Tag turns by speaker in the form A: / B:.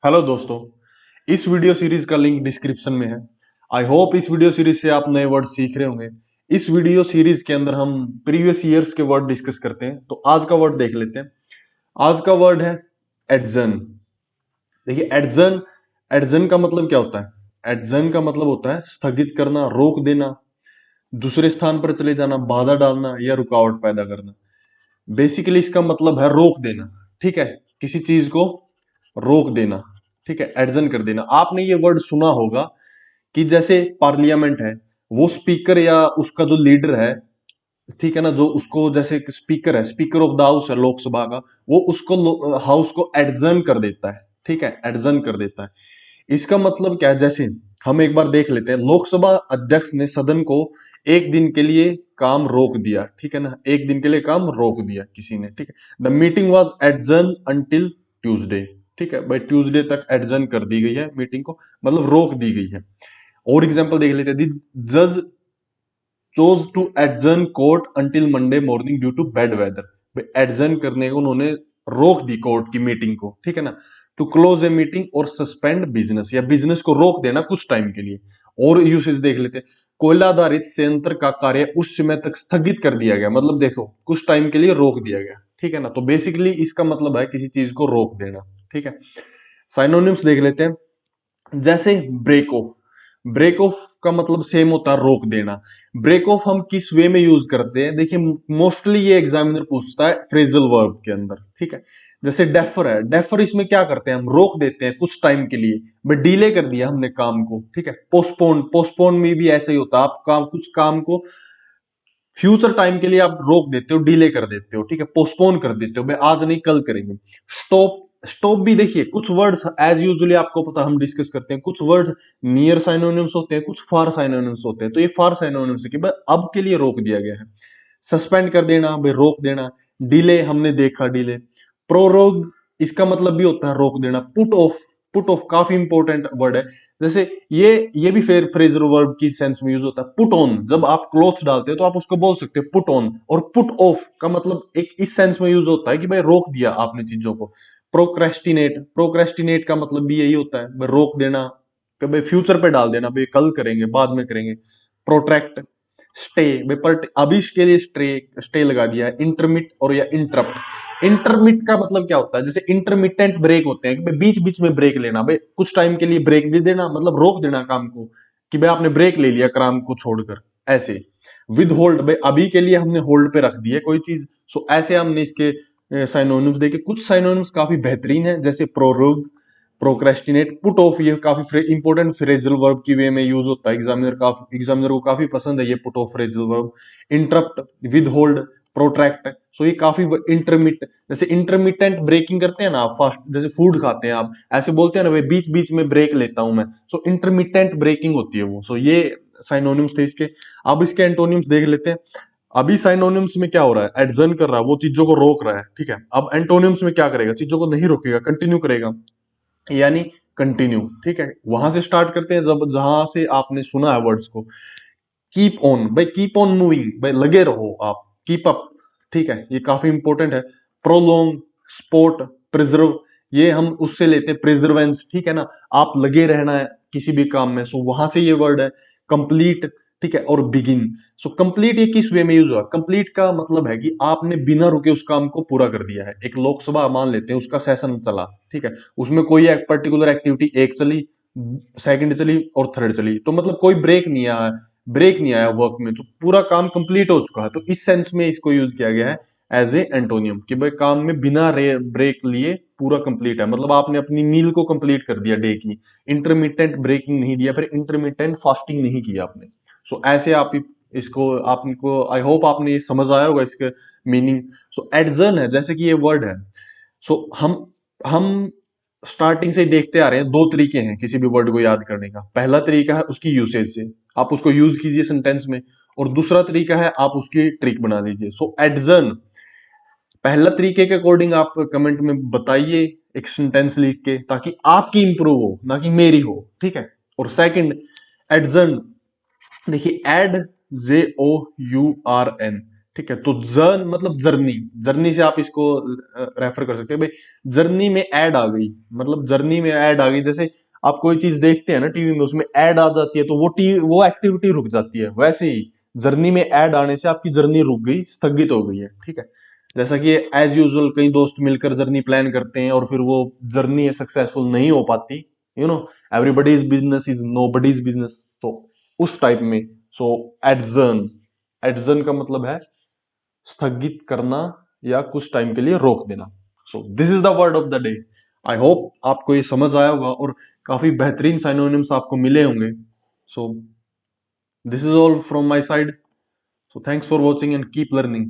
A: Hello दोस्तों। इस video series का लिंक डिस्क्रिप्शन में है। आई होप इस वीडियो सीरीज से आप नए वर्ड सीख रहे होंगे। इस वीडियो सीरीज के अंदर हम प्रीवियस ईयर्स के वर्ड डिस्कस करते हैं। तो आज का वर्ड देख लेते हैं। आज का वर्ड है एडजन। देखिए एडजन, एडजन का मतलब क्या होता है? एडजन का मतलब होता है स्थगित करना, रोक देना, दूसरे स्थान पर चले जाना, बाधा डालना या रुकावट पैदा करना। बेसिकली इसका मतलब है रोक देना। ठीक है, किसी चीज को रोक देना। ठीक है, एडजन कर देना। आपने ये वर्ड सुना होगा कि जैसे पार्लियामेंट है, वो स्पीकर या उसका जो लीडर है, ठीक है ना, जो उसको जैसे स्पीकर है, स्पीकर ऑफ द हाउस है लोकसभा का, वो उसको हाउस को एडजन कर देता है। ठीक है, एडजन कर देता है। इसका मतलब क्या है? जैसे हम एक बार देख लेते हैं, लोकसभा अध्यक्ष ने सदन को एक दिन के लिए काम रोक दिया। ठीक है ना, एक दिन के लिए काम रोक दिया किसी ने। ठीक है, the meeting was adjourn until Tuesday. ठीक है भाई, ट्यूसडे तक एडजर्न कर दी गई है मीटिंग को, मतलब रोक दी गई है। और एग्जांपल देख लेते हैं, द जज chose to adjourn court until Monday morning due to bad weather. Adjourn करने को उन्होंने रोक दी कोर्ट की मीटिंग को। ठीक है ना, टू क्लोज ए मीटिंग और सस्पेंड बिजनेस, या बिजनेस को रोक देना कुछ टाइम के लिए। और यूसेज देख लेते हैं, कोयला आधारित संयंत्र का कार्य उस समय तक स्थगित कर दिया गया। मतलब देखो, कुछ टाइम के लिए रोक दिया गया। ठीक है ना, तो बेसिकली इसका मतलब है किसी चीज को रोक देना। ठीक है, साइनोनिम्स देख लेते हैं। जैसे ब्रेक ऑफ, ब्रेक ऑफ का मतलब सेम होता है रोक देना। ब्रेक ऑफ हम किस वे में यूज करते हैं? देखिए मोस्टली ये एग्जामिनर पूछता है फ्रेजल वर्ब के अंदर। ठीक है, जैसे डेफर है, डेफर इसमें क्या करते हैं? हम रोक देते हैं कुछ टाइम के लिए, बट डिले कर दिया हमने काम को। ठीक है, पोस्टपोन, पोस्टपोन में भी ऐसा ही होता है, आप काम, कुछ काम को फ्यूचर टाइम के लिए आप रोक देते हो, डिले कर देते हो। ठीक है, पोस्टपोन कर देते हो, भाई आज नहीं कल करेंगे। स्टॉप, स्टॉप भी देखिए, कुछ वर्ड्स एज यूजुअली आपको पता, हम डिस्कस करते हैं, कुछ वर्ड नियर साइनोनिम्स होते हैं, कुछ फार साइनोनिम्स होते हैं। तो ये फार साइनोनिम्स है कि भाई अब के लिए रोक दिया गया है। सस्पेंड कर देना, भाई रोक देना। डिले हमने देखा, डिले। प्रोरोग, इसका मतलब भी होता है रोक देना। पुट ऑफ, पुट ऑफ काफी इंपॉर्टेंट वर्ड है। जैसे ये भी फिर फ्रेजल वर्ब की सेंस में यूज होता है। पुट ऑन, जब आप क्लोथ्स डालते हो तो आप उसको बोल सकते हो पुट ऑन। और पुट ऑफ का मतलब एक इस सेंस में यूज होता है कि भाई रोक दिया आपने चीजों को। प्रोक्रेस्टिनेट, प्रोक्रेस्टिनेट का मतलब भी यही होता है, भाई रोक देना, कि भाई फ्यूचर पे डाल देना, भाई कल करेंगे, बाद में करेंगे। प्रोट्रैक्ट, स्टे, भाई पर अभी इसके लिए स्टे, स्टे लगा दिया है। इंटरमिट और या इंटरप्ट, इंटरमिट का मतलब क्या होता है? जैसे इंटरमिटेंट ब्रेक होते हैं कि भाई बीच बीच में ब्रेक लेना, भाई कुछ टाइम के लिए ब्रेक दे देना, मतलब रोक देना काम को, कि भाई आपने ब्रेक ले लिया काम को छोड़कर, ऐसे। विद होल्ड, भाई अभी के लिए हमने होल्ड पे रख दी है कोई चीज। सो ऐसे हमने इसके साइनोनिम्स देखे। कुछ साइनोनिम्स काफी बेहतरीन है, जैसे प्रोरोग, प्रोक्रेस्टिनेट, पुट ऑफ, ये काफी इंपॉर्टेंट फ्रेजल वर्ब की वे में यूज होता है। एग्जामिनर को काफी पसंद है ये put off phrasal verb. Interrupt, withhold, protract. So ये काफी इंटरमिट, जैसे इंटरमिटेंट ब्रेकिंग करते हैं ना आप, फास्ट जैसे फूड खाते हैं आप, ऐसे बोलते हैं ना भाई बीच बीच में ब्रेक लेता हूं मैं। सो इंटरमिटेंट ब्रेकिंग होती है वो। सो ये साइनोनिम्स थे इसके। अब इसके एंटोनिम्स देख लेते हैं। अभी साइनोनिम्स में क्या हो रहा है? एडजन कर रहा है, वो चीजों को रोक रहा है। ठीक है, अब एंटोनिम्स में क्या करेगा? चीजों को नहीं रोकेगा, कंटिन्यू करेगा, यानी कंटिन्यू। ठीक है, वहां से स्टार्ट करते हैं, जब जहां से आपने सुना है वर्ड्स को। कीप ऑन, भाई कीप ऑन मूविंग, भाई लगे रहो आप, कीप अप। ठीक है, ये काफी इंपॉर्टेंट है। प्रोलोंग, स्पोर्ट, प्रिजर्व, ये हम उससे लेते हैं प्रिजर्वेंस। ठीक है ना, आप लगे रहना है किसी भी काम में, सो वहां से ये वर्ड है। कंप्लीट, ठीक है, और बिगिन। सो कंप्लीट ये किस वे में यूज हुआ? कंप्लीट का मतलब है कि आपने बिना रुके उस काम को पूरा कर दिया है। एक लोकसभा मान लेते हैं, उसका सेशन चला। ठीक है, उसमें कोई एक पर्टिकुलर एक्टिविटी एक चली, सेकंड चली और थर्ड चली, तो मतलब कोई ब्रेक नहीं आया, ब्रेक नहीं आया वर्क में, तो पूरा काम कंप्लीट हो चुका है। तो इस सेंस में इसको यूज किया गया है एज ए एंटोनियम, कि भाई काम में बिना ब्रेक लिए पूरा कंप्लीट है, मतलब आपने अपनी मील को कंप्लीट कर दिया डे की। इंटरमिटेंट ब्रेकिंग नहीं दिया, फिर इंटरमिटेंट फास्टिंग नहीं किया आपने। सो ऐसे आप इसको, आपको आई होप आपने ये समझ आया होगा इसके मीनिंग। सो एडजर्न है, जैसे कि ये वर्ड है। सो हम स्टार्टिंग से ही देखते आ रहे हैं, दो तरीके हैं किसी भी वर्ड को याद करने का। पहला तरीका है उसकी यूसेज से, आप उसको यूज कीजिए सेंटेंस में। और दूसरा तरीका है आप उसकी ट्रिक बना दीजिए। सो एडजर्न, पहला तरीके के अकॉर्डिंग आप कमेंट में बताइए एक सेंटेंस लिख के, ताकि आपकी इंप्रूव हो, ना कि मेरी हो। ठीक है, और सेकंड एडजर्न, देखिए एड, JOURN, ठीक है, तो जर्न मतलब जर्नी, जर्नी से आप इसको रेफर कर सकते हैं भाई। जर्नी में ऐड आ गई, मतलब जर्नी में ऐड आ गई, जैसे आप कोई चीज देखते हैं ना टीवी में, उसमें ऐड आ जाती है तो वो वो एक्टिविटी रुक जाती है, वैसे ही जर्नी में ऐड आने से आपकी जर्नी रुक गई, स्थगित हो गई है। ठीक है, जैसा कि एज यूजुअल कई दोस्त मिलकर जर्नी प्लान करते हैं और फिर वो जर्नी सक्सेसफुल नहीं हो पाती, you know, everybody's business is nobody's business, तो उस टाइप में। सो एडजर्न, एडजर्न का मतलब है स्थगित करना या कुछ टाइम के लिए रोक देना। So this is the word of the day. I hope आपको ये समझ आया होगा और काफी बेहतरीन साइनोनिम्स आपको मिले होंगे। So this is all from my side. So thanks for watching and keep learning.